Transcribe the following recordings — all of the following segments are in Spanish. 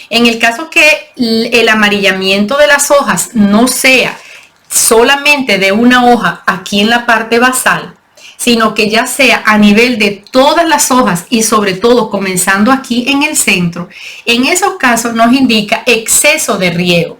En el caso que el amarillamiento de las hojas no sea solamente de una hoja aquí en la parte basal, sino que ya sea a nivel de todas las hojas y sobre todo comenzando aquí en el centro, en esos casos nos indica exceso de riego.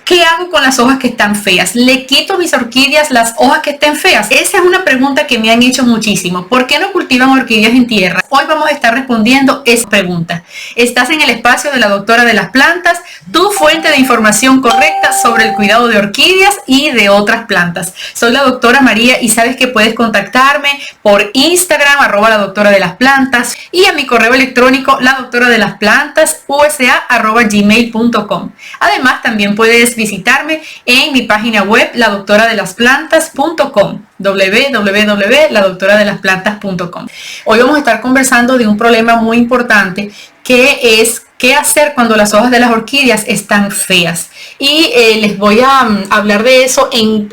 ¿Qué hago con las hojas que están feas? ¿Le quito a mis orquídeas las hojas que estén feas? Esa es una pregunta que me han hecho muchísimo. ¿Por qué no cultivan orquídeas en tierra? Hoy vamos a estar respondiendo esa pregunta. Estás en el espacio de la doctora de las plantas, tu fuente de información correcta sobre el cuidado de orquídeas y de otras plantas. Soy la doctora María y sabes que puedes contactarme por Instagram, @ la doctora de las plantas, y a mi correo electrónico, ladoctoradelasplantasusa@gmail.com. Además, también puedes visitarme en mi página web, ladoctoradelasplantas.com, www.ladoctoradelasplantas.com. Hoy vamos a estar conversando de un problema muy importante, que es qué hacer cuando las hojas de las orquídeas están feas. Y les voy a hablar de eso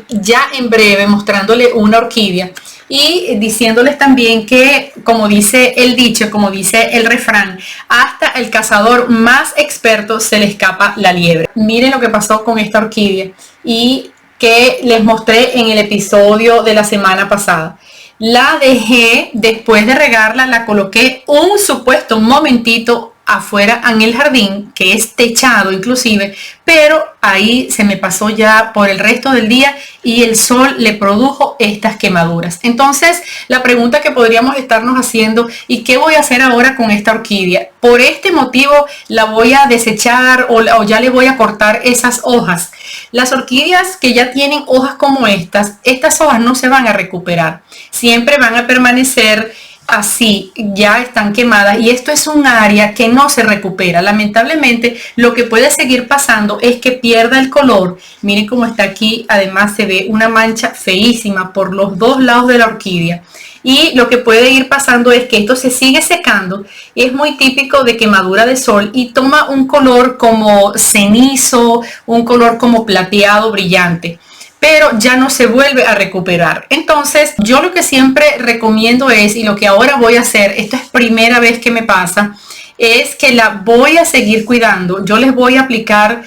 ya en breve, mostrándole una orquídea y diciéndoles también que, como dice el dicho, como dice el refrán, hasta el cazador más experto se le escapa la liebre. Miren lo que pasó con esta orquídea y que les mostré en el episodio de la semana pasada. La dejé, después de regarla, la coloqué un supuesto momentito afuera en el jardín, que es techado inclusive, pero ahí se me pasó ya por el resto del día y el sol le produjo estas quemaduras. Entonces, la pregunta que podríamos estarnos haciendo: ¿y qué voy a hacer ahora con esta orquídea? Por este motivo la voy a desechar o ya le voy a cortar esas hojas. Las orquídeas que ya tienen hojas como estas hojas no se van a recuperar, siempre van a permanecer así, ya están quemadas, y esto es un área que no se recupera. Lamentablemente, lo que puede seguir pasando es que pierda el color. Miren cómo está aquí, además se ve una mancha feísima por los dos lados de la orquídea. Y lo que puede ir pasando es que esto se sigue secando, es muy típico de quemadura de sol, y toma un color como cenizo, un color como plateado brillante, pero ya no se vuelve a recuperar. Entonces, yo lo que siempre recomiendo es, y lo que ahora voy a hacer, esta es primera vez que me pasa, es que la voy a seguir cuidando. Yo les voy a aplicar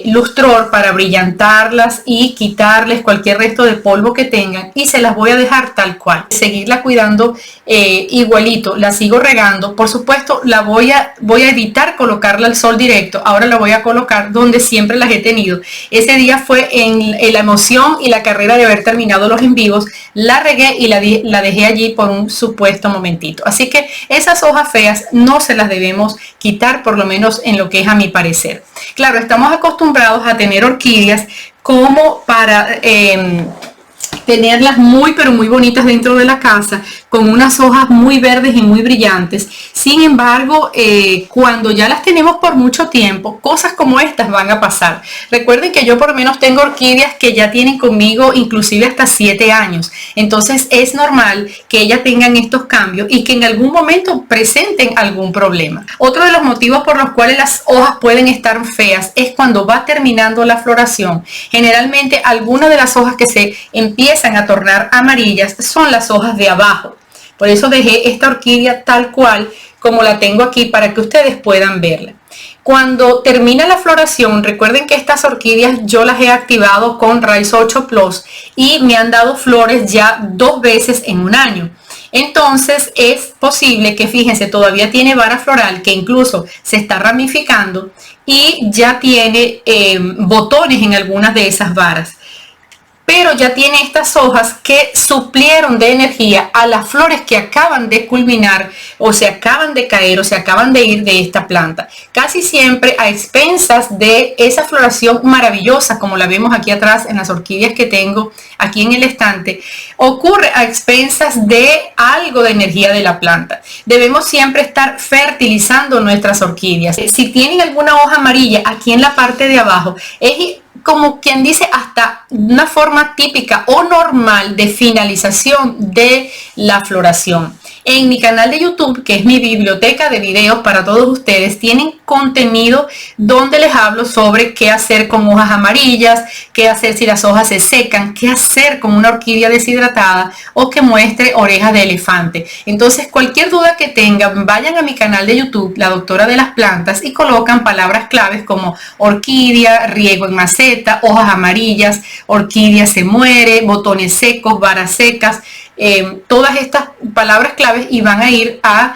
lustror para brillantarlas y quitarles cualquier resto de polvo que tengan, y se las voy a dejar tal cual. Seguirla cuidando igualito, la sigo regando. Por supuesto, la voy a evitar colocarla al sol directo. Ahora la voy a colocar donde siempre las he tenido. Ese día fue en la emoción y la carrera de haber terminado los en vivos. La regué y la dejé allí por un supuesto momentito. Así que esas hojas feas no se las debemos quitar, por lo menos en lo que es a mi parecer. Claro, estamos acostumbrados a tener orquídeas como para tenerlas muy pero muy bonitas dentro de la casa, con unas hojas muy verdes y muy brillantes. Sin embargo, cuando ya las tenemos por mucho tiempo, cosas como estas van a pasar. Recuerden que yo por lo menos tengo orquídeas que ya tienen conmigo inclusive hasta 7 años. Entonces es normal que ellas tengan estos cambios y que en algún momento presenten algún problema. Otro de los motivos por los cuales las hojas pueden estar feas es cuando va terminando la floración. Generalmente algunas de las hojas que se empiezan a tornar amarillas son las hojas de abajo. Por eso dejé esta orquídea tal cual como la tengo aquí, para que ustedes puedan verla. Cuando termina la floración, recuerden que estas orquídeas yo las he activado con Raíz 8 Plus y me han dado flores ya 2 veces en un año. Entonces es posible que, fíjense, todavía tiene vara floral que incluso se está ramificando y ya tiene botones en algunas de esas varas. Pero ya tiene estas hojas que suplieron de energía a las flores que acaban de culminar o se acaban de caer o se acaban de ir de esta planta. Casi siempre a expensas de esa floración maravillosa, como la vemos aquí atrás en las orquídeas que tengo aquí en el estante, ocurre a expensas de algo de energía de la planta. Debemos siempre estar fertilizando nuestras orquídeas. Si tienen alguna hoja amarilla aquí en la parte de abajo, es como quien dice hasta una forma típica o normal de finalización de la floración. En mi canal de YouTube, que es mi biblioteca de videos para todos ustedes, tienen contenido donde les hablo sobre qué hacer con hojas amarillas, qué hacer si las hojas se secan, qué hacer con una orquídea deshidratada o que muestre orejas de elefante. Entonces, cualquier duda que tengan, vayan a mi canal de YouTube, La Doctora de las Plantas, y colocan palabras claves como orquídea, riego en maceta, hojas amarillas, orquídea se muere, botones secos, varas secas, todas estas palabras claves, y van a ir a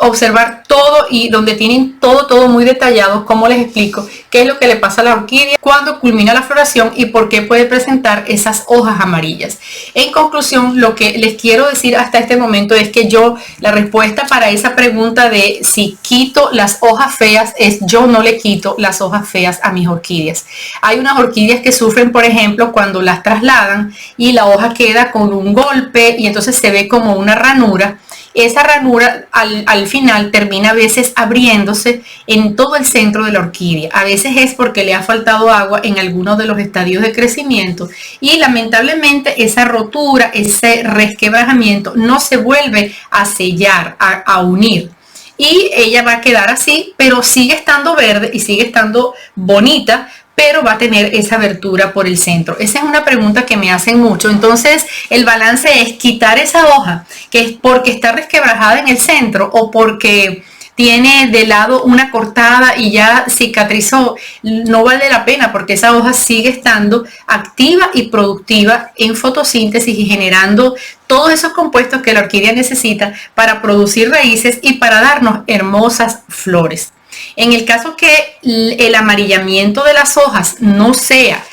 observar todo, y donde tienen todo muy detallado, como les explico qué es lo que le pasa a la orquídea cuando culmina la floración y por qué puede presentar esas hojas amarillas. En conclusión, lo que les quiero decir hasta este momento es que la respuesta para esa pregunta de si quito las hojas feas es: yo no le quito las hojas feas a mis orquídeas. Hay unas orquídeas que sufren, por ejemplo, cuando las trasladan y la hoja queda con un golpe y entonces se ve como una ranura. Esa ranura al final termina a veces abriéndose en todo el centro de la orquídea. A veces es porque le ha faltado agua en algunos de los estadios de crecimiento, y lamentablemente esa rotura, ese resquebrajamiento no se vuelve a sellar, a unir. Y ella va a quedar así, pero sigue estando verde y sigue estando bonita, pero va a tener esa abertura por el centro. Esa es una pregunta que me hacen mucho. Entonces, el balance es quitar esa hoja, que es porque está resquebrajada en el centro o porque tiene de lado una cortada y ya cicatrizó. No vale la pena, porque esa hoja sigue estando activa y productiva en fotosíntesis y generando todos esos compuestos que la orquídea necesita para producir raíces y para darnos hermosas flores. En el caso que el amarillamiento de las hojas no sea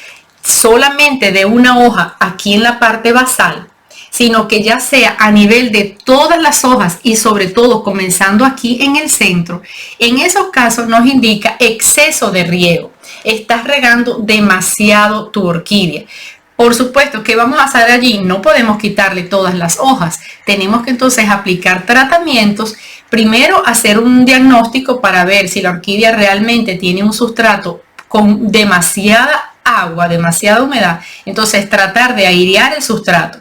solamente de una hoja aquí en la parte basal, sino que ya sea a nivel de todas las hojas y sobre todo comenzando aquí en el centro, en esos casos nos indica exceso de riego. Estás regando demasiado tu orquídea. Por supuesto, ¿qué vamos a hacer allí? No podemos quitarle todas las hojas. Tenemos que entonces aplicar tratamientos. Primero, hacer un diagnóstico para ver si la orquídea realmente tiene un sustrato con demasiada agua, demasiada humedad. Entonces, tratar de airear el sustrato.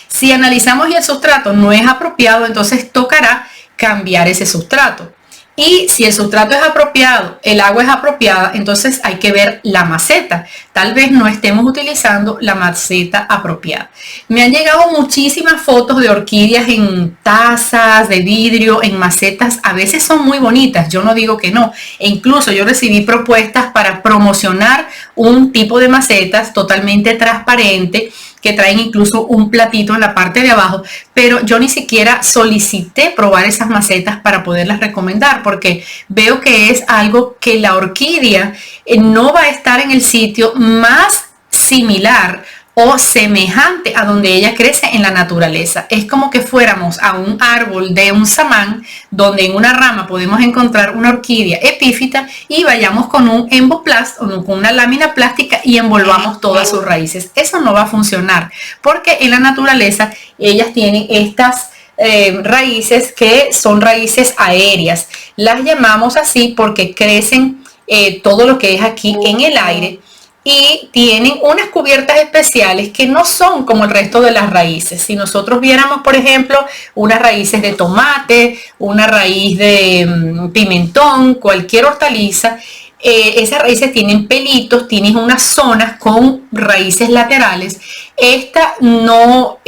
Si analizamos y el sustrato no es apropiado, entonces tocará cambiar ese sustrato. Y si el sustrato es apropiado, el agua es apropiada, entonces hay que ver la maceta. Tal vez no estemos utilizando la maceta apropiada. Me han llegado muchísimas fotos de orquídeas en tazas de vidrio, en macetas. A veces son muy bonitas, yo no digo que no. E incluso yo recibí propuestas para promocionar un tipo de macetas totalmente transparente, que traen incluso un platito en la parte de abajo, pero yo ni siquiera solicité probar esas macetas para poderlas recomendar, porque veo que es algo que la orquídea no va a estar en el sitio más similar o semejante a donde ella crece en la naturaleza. Es como que fuéramos a un árbol de un samán, donde en una rama podemos encontrar una orquídea epífita, y vayamos con un emboplast o con una lámina plástica y envolvamos todas sus raíces. Eso no va a funcionar, porque en la naturaleza ellas tienen estas raíces que son raíces aéreas. Las llamamos así porque crecen todo lo que es aquí en el aire, y tienen unas cubiertas especiales que no son como el resto de las raíces. Si nosotros viéramos, por ejemplo, unas raíces de tomate, una raíz de pimentón, cualquier hortaliza, esas raíces tienen pelitos, tienen unas zonas con raíces laterales. Estas no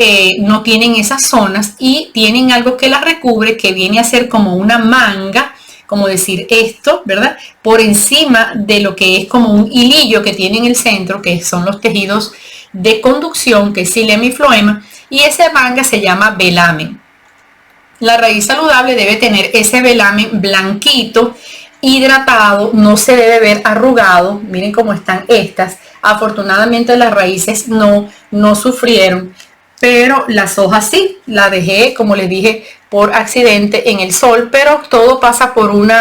tienen esas zonas y tienen algo que las recubre, que viene a ser como una manga, como decir esto, ¿verdad? Por encima de lo que es como un hilillo que tiene en el centro, que son los tejidos de conducción, que es xilema y floema, y esa manga se llama velamen. La raíz saludable debe tener ese velamen blanquito, hidratado, no se debe ver arrugado. Miren cómo están estas. Afortunadamente las raíces no sufrieron, pero las hojas sí. La dejé, como les dije, por accidente en el sol, pero todo pasa por un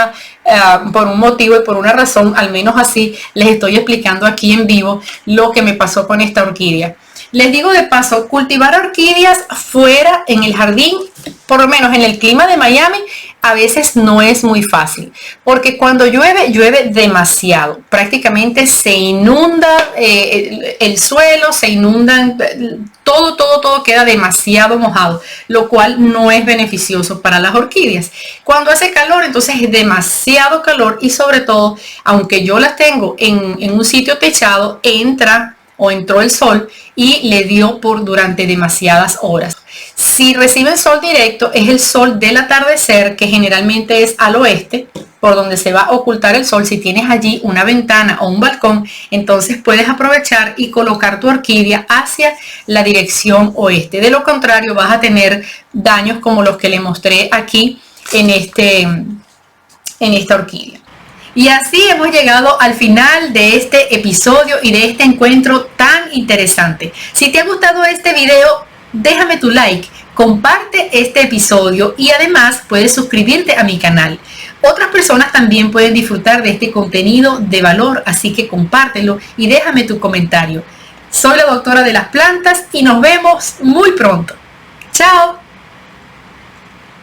motivo y por una razón. Al menos así les estoy explicando aquí en vivo lo que me pasó con esta orquídea. Les digo de paso, cultivar orquídeas fuera en el jardín, por lo menos en el clima de Miami, a veces no es muy fácil, porque cuando llueve, llueve demasiado. Prácticamente se inunda el suelo, se inundan, todo queda demasiado mojado, lo cual no es beneficioso para las orquídeas. Cuando hace calor, entonces es demasiado calor y sobre todo, aunque yo las tengo en un sitio techado, entró el sol y le dio durante demasiadas horas. Si reciben sol directo, es el sol del atardecer, que generalmente es al oeste, por donde se va a ocultar el sol. Si tienes allí una ventana o un balcón, entonces puedes aprovechar y colocar tu orquídea hacia la dirección oeste. De lo contrario, vas a tener daños como los que le mostré aquí en esta orquídea. Y así hemos llegado al final de este episodio y de este encuentro tan interesante. Si te ha gustado este video, déjame tu like, comparte este episodio y además puedes suscribirte a mi canal. Otras personas también pueden disfrutar de este contenido de valor, así que compártelo y déjame tu comentario. Soy la doctora de las plantas y nos vemos muy pronto. ¡Chao!